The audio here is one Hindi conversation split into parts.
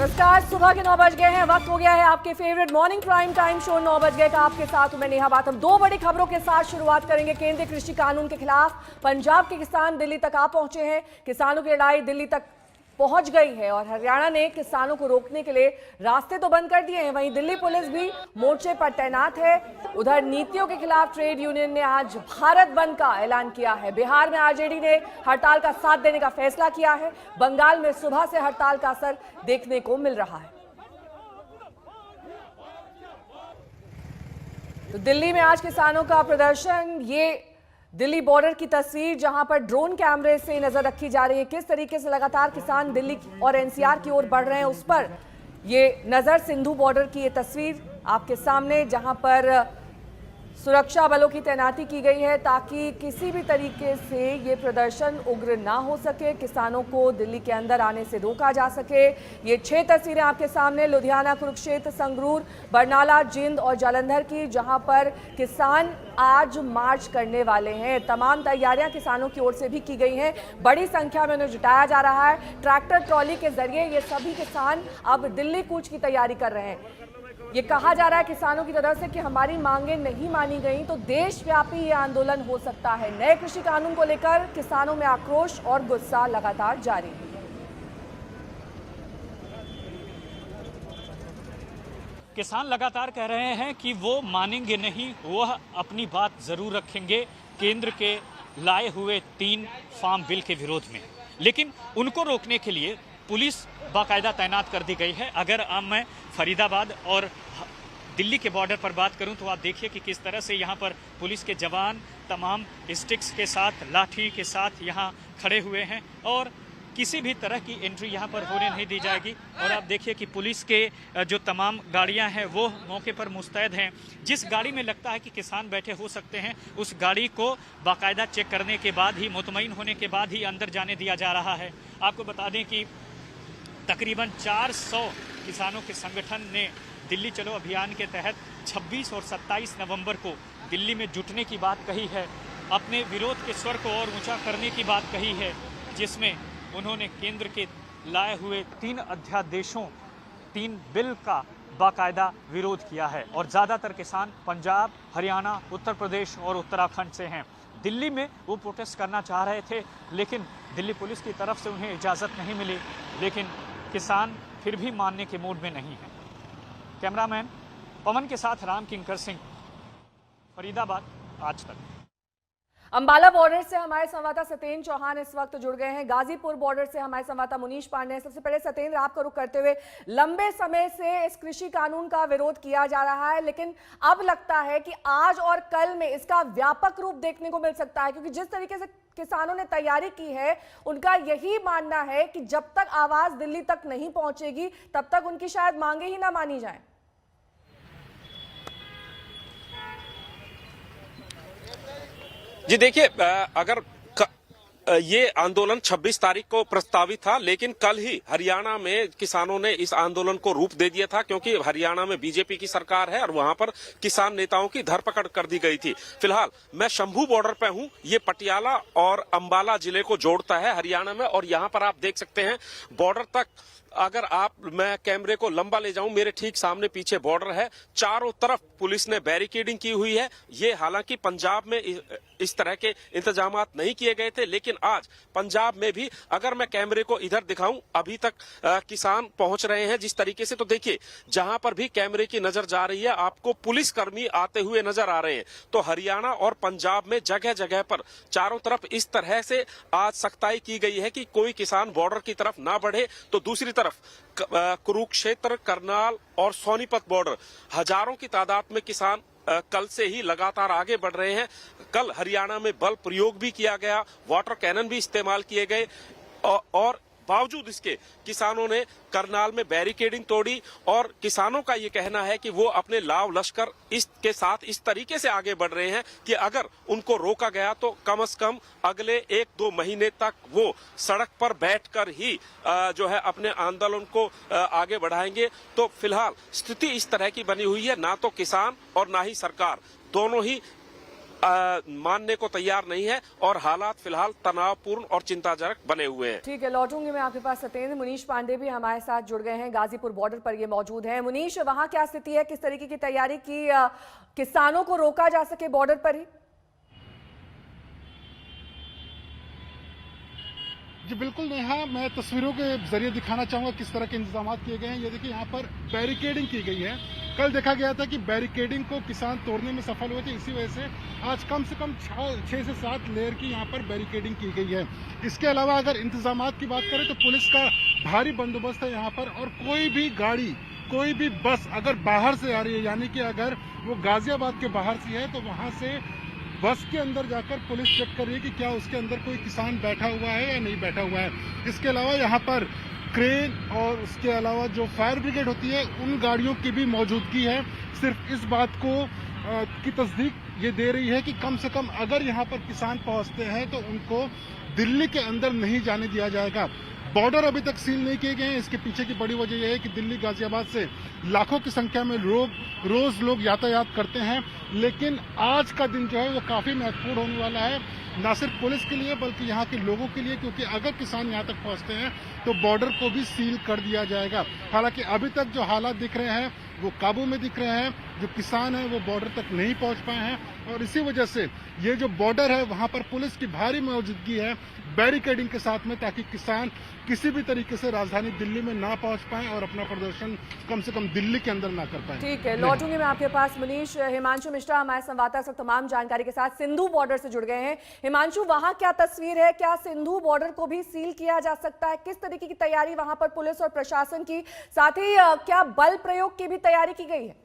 नमस्कार, सुबह के 9 बज गए हैं। वक्त हो गया है आपके favourite morning prime time show 9 बज गए का। आपके साथ मैं नेहा बात। हम दो बड़ी खबरों के साथ शुरुआत करेंगे। केंद्रीय कृषि कानून के खिलाफ पंजाब के किसान दिल्ली तक आ पहुंचे हैं। किसानों की लड़ाई दिल्ली तक पहुंच गई है और हरियाणा ने किसानों को रोकने के लिए रास्ते तो बंद कर दिए हैं, वहीं दिल्ली पुलिस भी मोर्चे पर तैनात है। उधर नीतियों के खिलाफ ट्रेड यूनियन ने आज भारत बंद का ऐलान किया है। बिहार में आरजेडी ने हड़ताल का साथ देने का फैसला किया है। बंगाल में सुबह से हड़ताल का असर देखने को मिल रहा है। तो दिल्ली में आज किसानों का प्रदर्शन, ये दिल्ली बॉर्डर की तस्वीर जहां पर ड्रोन कैमरे से नजर रखी जा रही है। किस तरीके से लगातार किसान दिल्ली और एनसीआर की ओर बढ़ रहे हैं, उस पर ये नजर। सिंधु बॉर्डर की ये तस्वीर आपके सामने, जहां पर सुरक्षा बलों की तैनाती की गई है ताकि किसी भी तरीके से ये प्रदर्शन उग्र ना हो सके, किसानों को दिल्ली के अंदर आने से रोका जा सके। ये 6 तस्वीरें आपके सामने लुधियाना, कुरुक्षेत्र, संगरूर, बरनाला, जिंद और जालंधर की, जहां पर किसान आज मार्च करने वाले हैं। तमाम तैयारियां किसानों की ओर से भी की गई हैं। बड़ी संख्या में उन्हें जुटाया जा रहा है। ट्रैक्टर ट्रॉली के जरिए ये सभी किसान अब दिल्ली कूच की तैयारी कर रहे हैं। ये कहा जा रहा है किसानों की तरफ से कि हमारी मांगें नहीं मानी गई तो देशव्यापी ये आंदोलन हो सकता है। नए कृषि कानून को लेकर किसानों में आक्रोश और गुस्सा लगातार जारी है। किसान लगातार कह रहे हैं कि वो मानेंगे नहीं, वह अपनी बात जरूर रखेंगे केंद्र के लाए हुए 3 फार्म बिल के विरोध में, लेकिन उनको रोकने के लिए पुलिस बाकायदा तैनात कर दी गई है। अगर अब मैं फरीदाबाद और दिल्ली के बॉर्डर पर बात करूं तो आप देखिए कि किस तरह से यहां पर पुलिस के जवान तमाम स्टिक्स के साथ, लाठी के साथ यहां खड़े हुए हैं और किसी भी तरह की एंट्री यहां पर होने नहीं दी जाएगी। और आप देखिए कि पुलिस के जो तमाम गाड़ियां हैं वो मौके पर मुस्तैद हैं। जिस गाड़ी में लगता है कि किसान बैठे हो सकते हैं, उस गाड़ी को बाकायदा चेक करने के बाद ही, मुतमईन होने के बाद ही अंदर जाने दिया जा रहा है। आपको बता दें कि तकरीबन 400 किसानों के संगठन ने दिल्ली चलो अभियान के तहत 26 और 27 नवंबर को दिल्ली में जुटने की बात कही है, अपने विरोध के स्वर को और ऊंचा करने की बात कही है, जिसमें उन्होंने केंद्र के लाए हुए 3 अध्यादेशों, 3 बिल का बाकायदा विरोध किया है। और ज़्यादातर किसान पंजाब, हरियाणा, उत्तर प्रदेश और उत्तराखंड से हैं। दिल्ली में वो प्रोटेस्ट करना चाह रहे थे, लेकिन दिल्ली पुलिस की तरफ से उन्हें इजाज़त नहीं मिली, लेकिन किसान फिर भी मानने के मूड में नहीं है। कैमरामैन पवन के साथ राम किंकर सिंह, फरीदाबाद, आज तक। अंबाला बॉर्डर से हमारे संवाददाता सत्येंद्र चौहान इस वक्त जुड़ गए हैं। गाजीपुर बॉर्डर से हमारे संवाददाता मुनीश पांडे हैं। सबसे पहले सत्येंद्र, आपका रुख करते हुए, लंबे समय से इस कृषि कानून का विरोध किया जा रहा है, लेकिन अब लगता है कि आज और कल में इसका व्यापक रूप देखने को मिल सकता है, क्योंकि जिस तरीके से किसानों ने तैयारी की है, उनका यही मानना है कि जब तक आवाज दिल्ली तक नहीं पहुंचेगी तब तक उनकी शायद मांगे ही ना मानी जाए। जी देखिए, अगर ये आंदोलन 26 तारीख को प्रस्तावित था, लेकिन कल ही हरियाणा में किसानों ने इस आंदोलन को रूप दे दिया था, क्योंकि हरियाणा में बीजेपी की सरकार है और वहां पर किसान नेताओं की धरपकड़ कर दी गई थी। फिलहाल मैं शंभू बॉर्डर पे हूं। ये पटियाला और अंबाला जिले को जोड़ता है हरियाणा में, और यहां पर आप देख सकते हैं बॉर्डर तक, अगर मैं कैमरे को लंबा ले जाऊं, मेरे ठीक सामने पीछे बॉर्डर है, चारों तरफ पुलिस ने बैरिकेडिंग की हुई है। ये हालांकि पंजाब में इस तरह के इंतजामात नहीं किए गए थे, लेकिन आज पंजाब में भी, अगर मैं कैमरे को इधर दिखाऊं, अभी तक किसान पहुंच रहे हैं जिस तरीके से। तो देखिए, जहां पर भी कैमरे की नजर जा रही है, आपको पुलिसकर्मी आते हुए नजर आ रहे हैं। तो हरियाणा और पंजाब में जगह जगह पर चारों तरफ इस तरह से आज सख्ताई की गई है कि कोई किसान बॉर्डर की तरफ ना बढ़े। तो दूसरी तरफ कुरुक्षेत्र, करनाल और सोनीपत बॉर्डर, हजारों की तादाद में किसान कल से ही लगातार आगे बढ़ रहे हैं। कल हरियाणा में बल प्रयोग भी किया गया, वाटर कैनन भी इस्तेमाल किए गए, और बावजूद इसके किसानों ने करनाल में बैरिकेडिंग तोड़ी। और किसानों का ये कहना है कि वो अपने लाव लश्कर इसके साथ इस तरीके से आगे बढ़ रहे हैं कि अगर उनको रोका गया तो कम से कम अगले 1-2 महीने तक वो सड़क पर बैठकर ही जो है अपने आंदोलन को आगे बढ़ाएंगे। तो फिलहाल स्थिति इस तरह की बनी हुई है, ना तो किसान और ना ही सरकार, दोनों ही मानने को तैयार नहीं है और हालात फिलहाल तनावपूर्ण और चिंताजनक बने हुए हैं। ठीक है, लौटूंगी मैं आपके पास सत्येंद्र। मुनीश पांडे भी हमारे साथ जुड़ गए हैं, गाजीपुर बॉर्डर पर ये मौजूद हैं। मुनीश, वहां क्या स्थिति है, किस तरीके की तैयारी की किसानों को रोका जा सके बॉर्डर पर ही? जी बिल्कुल नेहा, मैं तस्वीरों के जरिए दिखाना चाहूंगा किस तरह के इंतजाम किए गए हैं। ये देखिए, यहाँ पर बैरिकेडिंग की गई है। कल देखा गया था कि बैरिकेडिंग को किसान तोड़ने में सफल हुए थे, इसी वजह से आज कम से कम 6 से 7 लेयर की यहाँ पर बैरिकेडिंग की गई है। इसके अलावा अगर इंतजामात की बात करें तो पुलिस का भारी बंदोबस्त है यहाँ पर, और कोई भी गाड़ी, कोई भी बस अगर बाहर से आ रही है, यानी कि अगर वो गाजियाबाद के बाहर से है, तो वहां से बस के अंदर जाकर पुलिस चेक कर रही है कि क्या उसके अंदर कोई किसान बैठा हुआ है या नहीं बैठा हुआ है। इसके अलावा यहाँ पर क्रेन और उसके अलावा जो फायर ब्रिगेड होती है, उन गाड़ियों की भी मौजूदगी है। सिर्फ इस बात को की तस्दीक ये दे रही है कि कम से कम अगर यहाँ पर किसान पहुंचते हैं तो उनको दिल्ली के अंदर नहीं जाने दिया जाएगा। बॉर्डर अभी तक सील नहीं किए गए हैं। इसके पीछे की बड़ी वजह यह है कि दिल्ली गाजियाबाद से लाखों की संख्या में रोज लोग यातायात करते हैं, लेकिन आज का दिन जो है वो काफी महत्वपूर्ण होने वाला है, न सिर्फ पुलिस के लिए बल्कि यहाँ के लोगों के लिए, क्योंकि अगर किसान यहाँ तक पहुँचते हैं तो बॉर्डर को भी सील कर दिया जाएगा। हालांकि अभी तक जो हालात दिख रहे हैं वो काबू में दिख रहे हैं। जो किसान हैं वो बॉर्डर तक नहीं पहुंच पाए हैं, और इसी वजह से ये जो बॉर्डर है वहां पर पुलिस की भारी मौजूदगी है बैरिकेडिंग के साथ में, ताकि किसान किसी भी तरीके से राजधानी दिल्ली में ना पहुंच पाए और अपना प्रदर्शन कम से कम दिल्ली के अंदर ना कर पाए। ठीक है, लौटूंगी मैं आपके पास। मुनीश, हिमांशु मिश्रा हमारे संवाददाता से तमाम जानकारी के साथ सिंधु बॉर्डर से जुड़ गए हैं। हिमांशु, वहां क्या तस्वीर है, क्या सिंधु बॉर्डर को भी सील किया जा सकता है? किस तरीके की तैयारी वहां पर पुलिस और प्रशासन की, साथ ही क्या बल प्रयोग की भी तैयारी की गई है?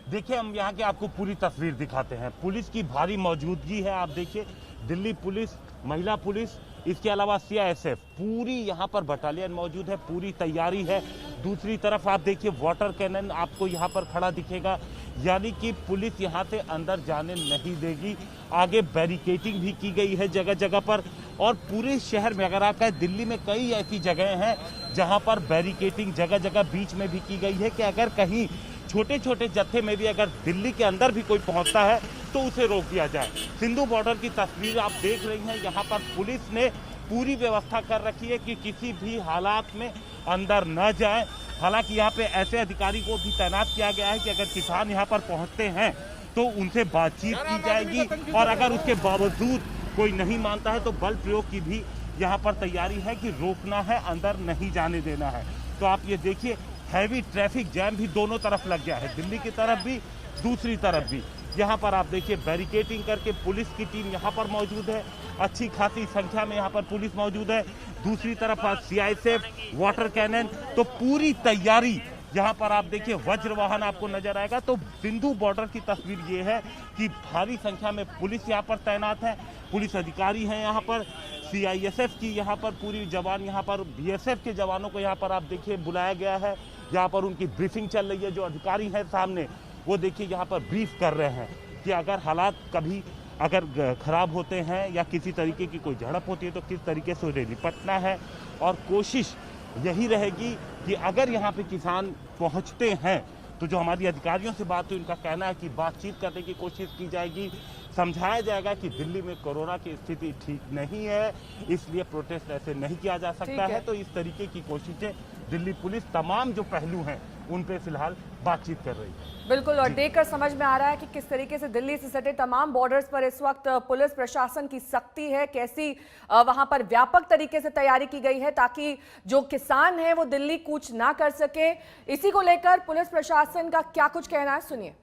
देखिए, हम यहाँ के आपको पूरी तस्वीर दिखाते हैं। पुलिस की भारी मौजूदगी है। आप देखिए, दिल्ली पुलिस, महिला पुलिस, इसके अलावा सीआईएसएफ, पूरी यहाँ पर बटालियन मौजूद है, पूरी तैयारी है। दूसरी तरफ आप देखिए, वाटर कैनन आपको यहाँ पर खड़ा दिखेगा, यानी कि पुलिस यहाँ से अंदर जाने नहीं देगी। आगे बैरिकेडिंग भी की गई है जगह जगह पर, और पूरे शहर में अगर आप कहें, दिल्ली में कई ऐसी जगह हैं जहाँ पर बैरिकेडिंग जगह जगह बीच में भी की गई है कि अगर कहीं छोटे छोटे जत्थे में भी अगर दिल्ली के अंदर भी कोई पहुंचता है तो उसे रोक दिया जाए। सिंधु बॉर्डर की तस्वीर आप देख रही हैं। यहाँ पर पुलिस ने पूरी व्यवस्था कर रखी है कि किसी भी हालात में अंदर न जाए। हालांकि यहाँ पे ऐसे अधिकारी को भी तैनात किया गया है कि अगर किसान यहाँ पर पहुँचते हैं तो उनसे बातचीत की जाएगी, और अगर उसके बावजूद कोई नहीं मानता है तो बल प्रयोग की भी यहाँ पर तैयारी है कि रोकना है, अंदर नहीं जाने देना है। तो आप ये देखिए, हैवी ट्रैफिक जैम भी दोनों तरफ लग गया है, दिल्ली की तरफ भी, दूसरी तरफ भी। यहाँ पर आप देखिए, बैरिकेडिंग करके पुलिस की टीम यहाँ पर मौजूद है, अच्छी खासी संख्या में यहाँ पर पुलिस मौजूद है। दूसरी तरफ सीआईएसएफ, वाटर कैनन, तो पूरी तैयारी यहाँ पर आप देखिए। वज्र वाहन आपको नजर आएगा। तो सिंधु बॉर्डर की तस्वीर ये है कि भारी संख्या में पुलिस यहाँ पर तैनात है, पुलिस अधिकारी हैं यहाँ पर, सीआईएसएफ की यहाँ पर पूरी जवान, यहाँ पर बीएसएफ के जवानों को यहाँ पर आप देखिए बुलाया गया है। यहाँ पर उनकी ब्रीफिंग चल रही है। जो अधिकारी हैं सामने, वो देखिए यहाँ पर ब्रीफ कर रहे हैं कि अगर हालात कभी अगर खराब होते हैं या किसी तरीके की कोई झड़प होती है तो किस तरीके से उन्हें निपटना है। और कोशिश यही रहेगी कि अगर यहाँ पे किसान पहुँचते हैं तो जो हमारी अधिकारियों से बात हुई, उनका कहना है कि बातचीत करने की कोशिश की जाएगी, समझाया जाएगा कि दिल्ली में कोरोना की स्थिति ठीक नहीं है, इसलिए प्रोटेस्ट ऐसे नहीं किया जा सकता है। तो इस तरीके की कोशिशें दिल्ली पुलिस तमाम जो पहलू हैं उन पे फिलहाल बातचीत कर रही है। बिल्कुल, और देखकर समझ में आ रहा है कि किस तरीके से दिल्ली से सटे तमाम बॉर्डर्स पर इस वक्त पुलिस प्रशासन की सख्ती है, कैसी वहां पर व्यापक तरीके से तैयारी की गई है ताकि जो किसान हैं वो दिल्ली कूच ना कर सके। इसी को लेकर पुलिस प्रशासन का क्या कुछ कहना है, सुनिए।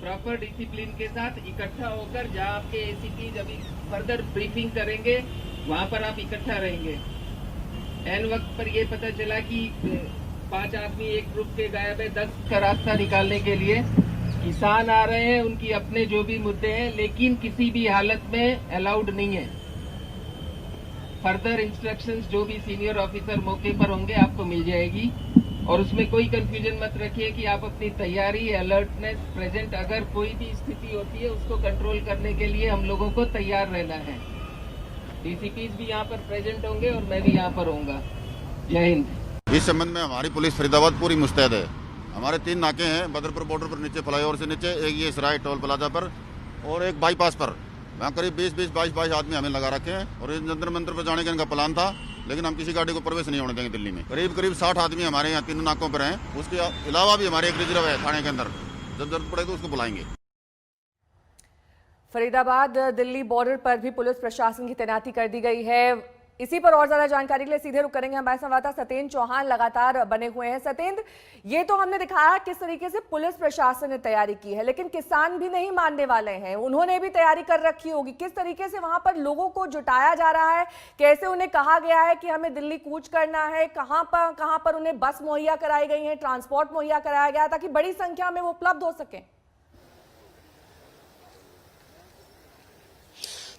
प्रॉपर डिसिप्लिन के साथ इकट्ठा होकर, जहां आपके एसीपी जब फर्दर ब्रीफिंग करेंगे वहां पर आप इकट्ठा रहेंगे। एन वक्त पर ये पता चला कि 5 आदमी एक ग्रुप के गायब है 10 का रास्ता निकालने के लिए। किसान आ रहे हैं, उनकी अपने जो भी मुद्दे हैं, लेकिन किसी भी हालत में अलाउड नहीं है। फर्दर इंस्ट्रक्शंस जो भी सीनियर ऑफिसर मौके पर होंगे आपको मिल जाएगी, और उसमें कोई कंफ्यूजन मत रखिए कि आप अपनी तैयारी, अलर्टनेस, प्रेजेंट, अगर कोई भी स्थिति होती है उसको कंट्रोल करने के लिए हम लोगों को तैयार रहना है। डीसीपीज भी यहाँ पर प्रेजेंट होंगे और मैं भी यहाँ पर होऊंगा। जय हिंद। इस संबंध में हमारी पुलिस फरीदाबाद पूरी मुस्तैद है हमारे 3 नाके हैं बदरपुर बॉर्डर पर, नीचे फ्लाईओवर से नीचे, एक ये सराय टोल प्लाजा पर और एक बाईपास पर। वहाँ करीब 20-22 आदमी हमें लगा रखे हैं और जंतर मंतर पर जाने का इनका प्लान था, लेकिन हम किसी गाड़ी को प्रवेश नहीं होने देंगे दिल्ली में। करीब 60 आदमी हमारे यहाँ 3 नाकों पर हैं। उसके अलावा भी हमारे एक रिजर्व है थाने के अंदर, जब जरूरत पड़े तो उसको बुलाएंगे। फरीदाबाद दिल्ली बॉर्डर पर भी पुलिस प्रशासन की तैनाती कर दी गई है। इसी पर और ज्यादा जानकारी के लिए सीधे रुक करेंगे हमारे संवाददाता सत्येंद्र चौहान लगातार बने हुए हैं। सत्येंद्र, ये तो हमने दिखाया किस तरीके से पुलिस प्रशासन ने तैयारी की है, लेकिन किसान भी नहीं मानने वाले हैं, उन्होंने भी तैयारी कर रखी होगी। किस तरीके से वहां पर लोगों को जुटाया जा रहा है, कैसे उन्हें कहा गया है कि हमें दिल्ली कूच करना है, कहां पर उन्हें बस मुहैया कराई गई है, ट्रांसपोर्ट मुहैया कराया गया ताकि बड़ी संख्या में वो उपलब्ध हो सके?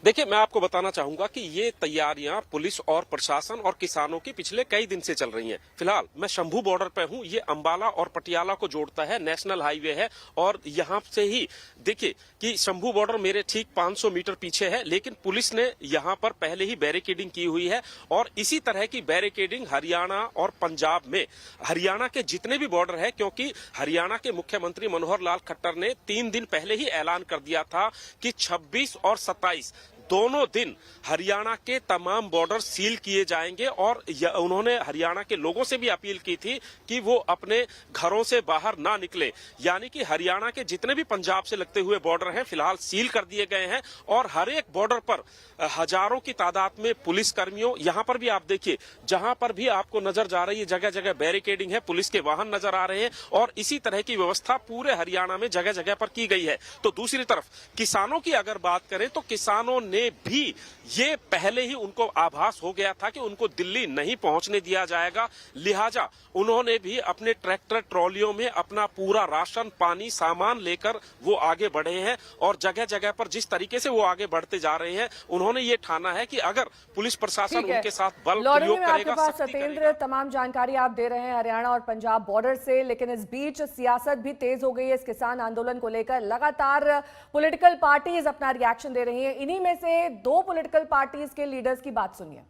देखिए, मैं आपको बताना चाहूंगा कि ये तैयारियां पुलिस और प्रशासन और किसानों की पिछले कई दिन से चल रही हैं। फिलहाल मैं शंभू बॉर्डर पे हूं। ये अंबाला और पटियाला को जोड़ता है, नेशनल हाईवे है और यहां से ही देखिए कि शंभू बॉर्डर मेरे ठीक 500 मीटर पीछे है, लेकिन पुलिस ने यहां पर पहले ही बैरिकेडिंग की हुई है और इसी तरह की बैरिकेडिंग हरियाणा और पंजाब में, हरियाणा के जितने भी बॉर्डर है, क्योंकि हरियाणा के मुख्यमंत्री मनोहर लाल खट्टर ने 3 दिन पहले ही ऐलान कर दिया था कि 26 और 27 दोनों दिन हरियाणा के तमाम बॉर्डर सील किए जाएंगे और उन्होंने हरियाणा के लोगों से भी अपील की थी कि वो अपने घरों से बाहर ना निकले। यानी कि हरियाणा के जितने भी पंजाब से लगते हुए बॉर्डर हैं फिलहाल सील कर दिए गए हैं और हर एक बॉर्डर पर हजारों की तादाद में पुलिस कर्मियों, यहां पर भी आप देखिए जहां पर भी आपको नजर जा रही है जगह जगह बैरिकेडिंग है, पुलिस के वाहन नजर आ रहे हैं और इसी तरह की व्यवस्था पूरे हरियाणा में जगह जगह पर की गई है। तो दूसरी तरफ किसानों की अगर बात करें तो किसानों ने भी ये पहले ही उनको आभास हो गया था कि उनको दिल्ली नहीं पहुंचने दिया जाएगा, लिहाजा उन्होंने भी अपने ट्रैक्टर ट्रॉलियों में अपना पूरा राशन पानी सामान लेकर वो आगे बढ़े हैं और जगह जगह पर जिस तरीके से वो आगे बढ़ते जा रहे हैं उन्होंने ये ठाना है कि अगर पुलिस प्रशासन उनके साथ बल प्रयोग करेगा। सत्येंद्र, तमाम जानकारी आप दे रहे हैं हरियाणा और पंजाब बॉर्डर से, लेकिन इस बीच सियासत भी तेज हो गई है इस किसान आंदोलन को लेकर। लगातार पॉलिटिकल पार्टीज अपना रिएक्शन दे रही हैं। इन्हीं में से 2 पॉलिटिकल पार्टीज के लीडर्स की बात सुनिए।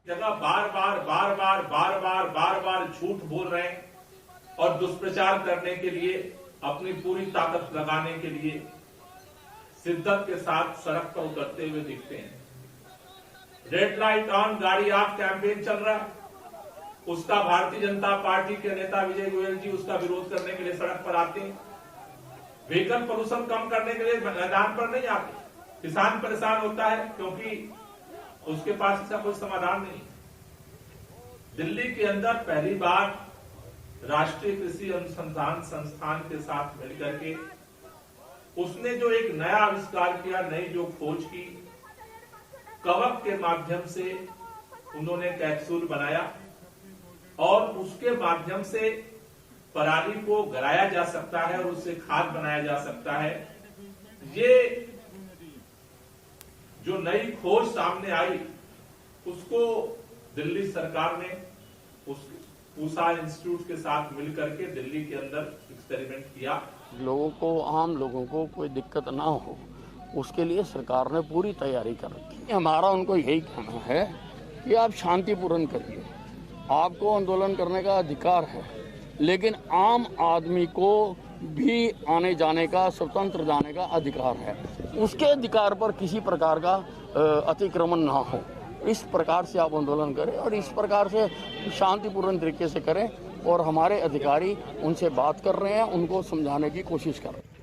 जगह बार बार झूठ बोल रहे हैं और दुष्प्रचार करने के लिए अपनी पूरी ताकत लगाने के लिए शिद्दत के साथ सड़क पर उतरते हुए दिखते हैं। रेड लाइट ऑन गाड़ी ऑफ कैंपेन चल रहा है, उसका भारतीय जनता पार्टी के नेता विजय गोयल जी उसका विरोध करने के लिए सड़क पर आते हैं। व्हीकल प्रदूषण कम करने के लिए मैदान पर नहीं आते। किसान परेशान होता है क्योंकि उसके पास इसका कोई समाधान नहीं। दिल्ली के अंदर पहली बार राष्ट्रीय कृषि अनुसंधान संस्थान के साथ मिलकर के उसने जो एक नया आविष्कार किया, नई जो खोज की, कवक के माध्यम से उन्होंने कैप्सूल बनाया और उसके माध्यम से पराली को गलाया जा सकता है और उससे खाद बनाया जा सकता है। ये जो नई खोज सामने आई उसको दिल्ली सरकार ने उस पूसा इंस्टीट्यूट के साथ मिलकर के दिल्ली के अंदर एक्सपेरिमेंट किया। लोगों को, आम लोगों को कोई दिक्कत ना हो उसके लिए सरकार ने पूरी तैयारी कर रखी है। हमारा उनको यही कहना है कि आप शांतिपूर्ण करिए, आपको आंदोलन करने का अधिकार है, लेकिन आम आदमी को भी आने जाने का, स्वतंत्र जाने का अधिकार है। उसके अधिकार पर किसी प्रकार का अतिक्रमण ना हो, इस प्रकार से आप आंदोलन करें और इस प्रकार से शांतिपूर्ण तरीके से करें। और हमारे अधिकारी उनसे बात कर रहे हैं, उनको समझाने की कोशिश कर रहे हैं।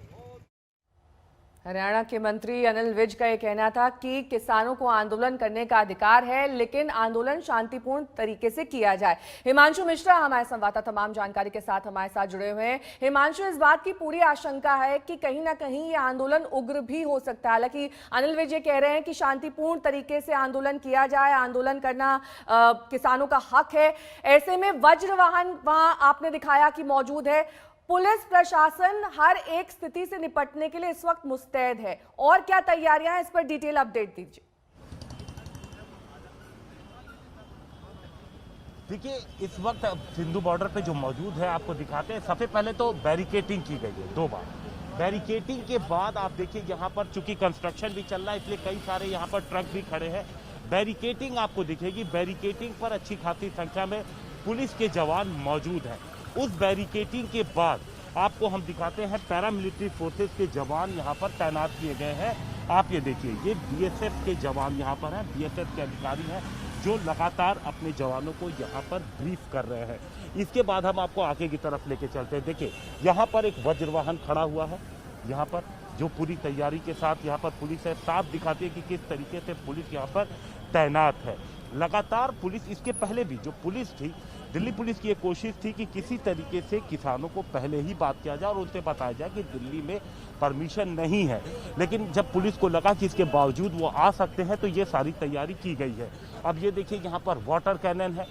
हरियाणा के मंत्री अनिल विज का यह कहना था कि किसानों को आंदोलन करने का अधिकार है, लेकिन आंदोलन शांतिपूर्ण तरीके से किया जाए। हिमांशु मिश्रा हमारे संवाददाता तमाम जानकारी के साथ हमारे साथ जुड़े हुए हैं। हिमांशु, इस बात की पूरी आशंका है कि कहीं ना कहीं ये आंदोलन उग्र भी हो सकता है। हालांकि अनिल विज ये कह रहे हैं कि शांतिपूर्ण तरीके से आंदोलन किया जाए, आंदोलन करना किसानों का हक है। ऐसे में वज्र वाहन वहां आपने दिखाया कि मौजूद है। पुलिस प्रशासन हर एक स्थिति से निपटने के लिए इस वक्त मुस्तैद है। और क्या तैयारियां हैं, इस पर डिटेल अपडेट दीजिए। देखिए, इस वक्त सिंधु बॉर्डर पे जो मौजूद है आपको दिखाते हैं। सबसे पहले तो बैरिकेटिंग की गई है 2 बार। बैरिकेटिंग के बाद आप देखिए यहाँ पर चूंकि कंस्ट्रक्शन भी चल रहा है इसलिए कई सारे यहाँ पर ट्रक भी खड़े हैं। बैरिकेटिंग आपको दिखेगी, बैरिकेटिंग पर अच्छी खासी संख्या में पुलिस के जवान मौजूद हैं। उस बैरिकेडिंग के बाद आपको हम दिखाते हैं पैरामिलिट्री फोर्सेस के जवान यहाँ पर तैनात किए गए हैं। आप ये देखिए, ये बीएसएफ के जवान यहाँ पर हैं, बीएसएफ के अधिकारी हैं जो लगातार अपने जवानों को यहाँ पर ब्रीफ कर रहे हैं। इसके बाद हम आपको आगे की तरफ लेके चलते हैं। देखिए, यहाँ पर एक वज्रवाहन खड़ा हुआ है, यहाँ पर जो पूरी तैयारी के साथ यहाँ पर पुलिस है, साफ दिखाती है कि किस तरीके से पुलिस यहाँ पर तैनात है। लगातार पुलिस, इसके पहले भी जो पुलिस थी, दिल्ली पुलिस की ये कोशिश थी कि किसी तरीके से किसानों को पहले ही बात किया जाए और उनसे बताया जाए कि दिल्ली में परमिशन नहीं है, लेकिन जब पुलिस को लगा कि इसके बावजूद वो आ सकते हैं तो ये सारी तैयारी की गई है। अब ये देखिए, यहाँ पर वाटर कैनन है,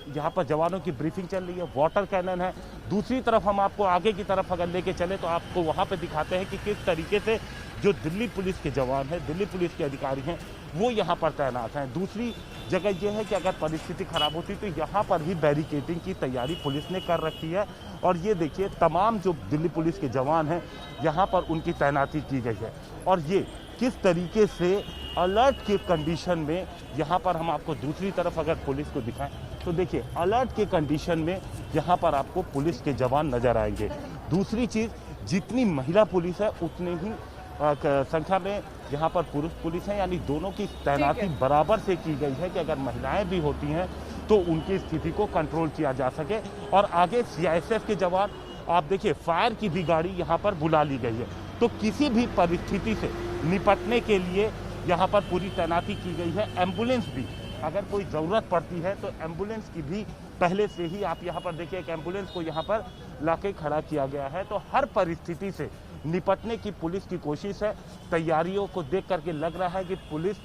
यहाँ पर जवानों की ब्रीफिंग चल रही है, वाटर कैनन है। दूसरी तरफ हम आपको आगे की तरफ अगर लेके चले तो आपको वहाँ पे दिखाते हैं कि किस तरीके से जो दिल्ली पुलिस के जवान हैं, दिल्ली पुलिस के अधिकारी हैं, वो यहाँ पर तैनात हैं। दूसरी जगह ये है कि अगर परिस्थिति खराब होती तो यहाँ पर भी बैरिकेडिंग की तैयारी पुलिस ने कर रखी है। और ये देखिए, तमाम जो दिल्ली पुलिस के जवान हैं यहाँ पर उनकी तैनाती की गई है। और ये किस तरीके से अलर्ट के कंडीशन में, यहाँ पर हम आपको दूसरी तरफ अगर पुलिस को दिखाएं तो देखिए, अलर्ट के कंडीशन में यहाँ पर आपको पुलिस के जवान नजर आएंगे। दूसरी चीज़, जितनी महिला पुलिस है उतने ही संख्या में यहाँ पर पुरुष पुलिस है, यानी दोनों की तैनाती बराबर से की गई है कि अगर महिलाएं भी होती हैं तो उनकी स्थिति को कंट्रोल किया जा सके। और आगे सीआईएसएफ के जवान, आप देखिए, फायर की भी गाड़ी यहाँ पर बुला ली गई है। तो किसी भी परिस्थिति से निपटने के लिए यहाँ पर पूरी तैनाती की गई है। एम्बुलेंस भी, अगर कोई ज़रूरत पड़ती है तो एम्बुलेंस की भी पहले से ही, आप यहाँ पर देखिए, एक एम्बुलेंस को यहाँ पर लाके खड़ा किया गया है। तो हर परिस्थिति से निपटने की पुलिस की कोशिश है। तैयारियों को देख करके लग रहा है कि पुलिस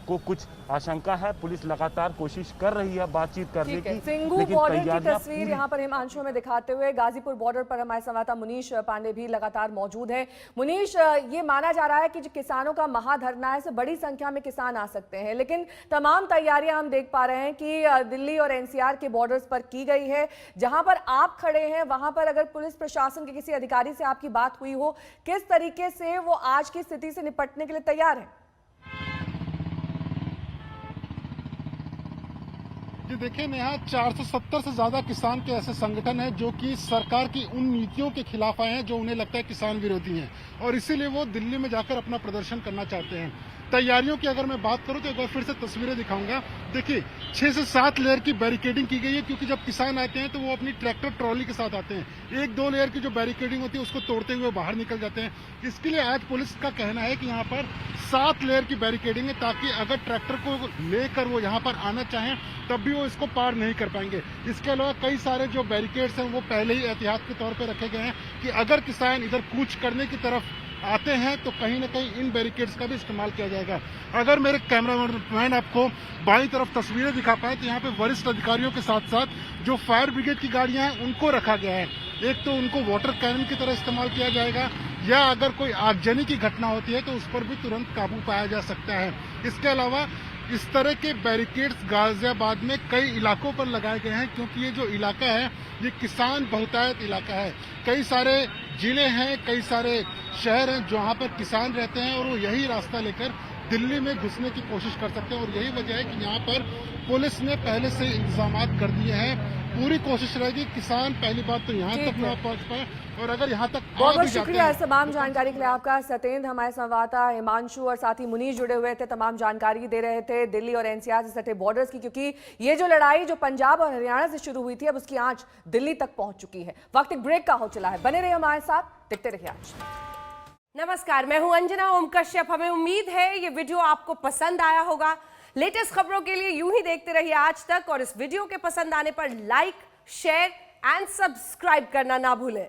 को कुछ आशंका है। पुलिस लगातार कोशिश कर रही है बातचीत करने की, सिंघू बॉर्डर की तस्वीर यहाँ पर हिमांशु में दिखाते हुए गाजीपुर बॉर्डर पर हमारे संवाददाता मुनीश पांडे भी लगातार मौजूद हैं। मुनीश, ये माना जा रहा है कि जो किसानों का महाधरना है, से बड़ी संख्या में किसान आ सकते हैं, लेकिन तमाम तैयारियां हम देख पा रहे हैं कि दिल्ली और एनसीआर के बॉर्डर्स पर की गई है। जहां पर आप खड़े हैं वहां पर अगर पुलिस प्रशासन के किसी अधिकारी से आपकी बात हुई हो, किस तरीके से वो आज की स्थिति से निपटने के लिए तैयार है? जी देखिए नेहा, 470 से ज्यादा किसान के ऐसे संगठन हैं जो कि सरकार की उन नीतियों के खिलाफ आए हैं जो उन्हें लगता है किसान विरोधी हैं, और इसीलिए वो दिल्ली में जाकर अपना प्रदर्शन करना चाहते हैं। तैयारियों की अगर मैं बात करूं तो एक बार फिर से तस्वीरें दिखाऊंगा। देखिए, 6 से 7 लेयर की बैरिकेडिंग की गई है, क्योंकि जब किसान आते हैं तो वो अपनी ट्रैक्टर ट्रॉली के साथ आते हैं। 1-2 लेयर की जो बैरिकेडिंग होती है उसको तोड़ते हुए बाहर निकल जाते हैं। इसके लिए आज पुलिस का कहना है कि यहाँ पर 7 लेयर की बैरिकेडिंग है, ताकि अगर ट्रैक्टर को लेकर वो यहाँ पर आना चाहें तब भी वो इसको पार नहीं कर पाएंगे। इसके अलावा कई सारे जो बैरिकेड्स हैं वो पहले ही एहतियात के तौर पर रखे गए हैं कि अगर किसान इधर कूच करने की तरफ आते हैं तो कहीं ना कहीं इन बैरिकेड्स का भी इस्तेमाल किया जाएगा। अगर मेरे कैमरामैन आपको बाईं तरफ तस्वीरें दिखा पाए तो यहाँ पे वरिष्ठ अधिकारियों के साथ साथ जो फायर ब्रिगेड की गाड़ियां हैं उनको रखा गया है। एक तो उनको वाटर कैनन की तरह इस्तेमाल किया जाएगा, या अगर कोई आगजनी की घटना होती है तो उस पर भी तुरंत काबू पाया जा सकता है। इसके अलावा इस तरह के बैरिकेड्स गाजियाबाद में कई इलाकों पर लगाए गए हैं, क्योंकि ये जो इलाका है ये किसान बहुतायत इलाका है। कई सारे जिले हैं, कई सारे शहर हैं जहाँ पर किसान रहते हैं, और वो यही रास्ता लेकर दिल्ली में घुसने की कोशिश कर सकते हैं। और यही वजह है कि यहाँ पर पुलिस ने पहले से इंतजाम कर दिए हैं। पूरी कोशिश रहेगी किसान पहली बात तो यहाँ तक ना पहुँच पाए, और अगर यहाँ तक बहुत बहुत शुक्रिया इस तमाम जानकारी के लिए आपका। सत्येंद्र हमारे संवाददाता, हिमांशु और साथ ही मुनीश जुड़े हुए थे, तमाम जानकारी दे रहे थे दिल्ली और एनसीआर से सटे बॉर्डर्स की, क्योंकि ये जो लड़ाई जो पंजाब और हरियाणा से शुरू हुई थी अब उसकी आंच दिल्ली तक पहुंच चुकी है। वक्त एक ब्रेक का हो चला है, बने रहिए हमारे साथ, देखते रहिए आज। नमस्कार, मैं हूं अंजना ओम कश्यप। हमें उम्मीद है ये वीडियो आपको पसंद आया होगा। लेटेस्ट खबरों के लिए यूं ही देखते रहिए आज तक, और इस वीडियो के पसंद आने पर लाइक, शेयर एंड सब्सक्राइब करना ना भूलें।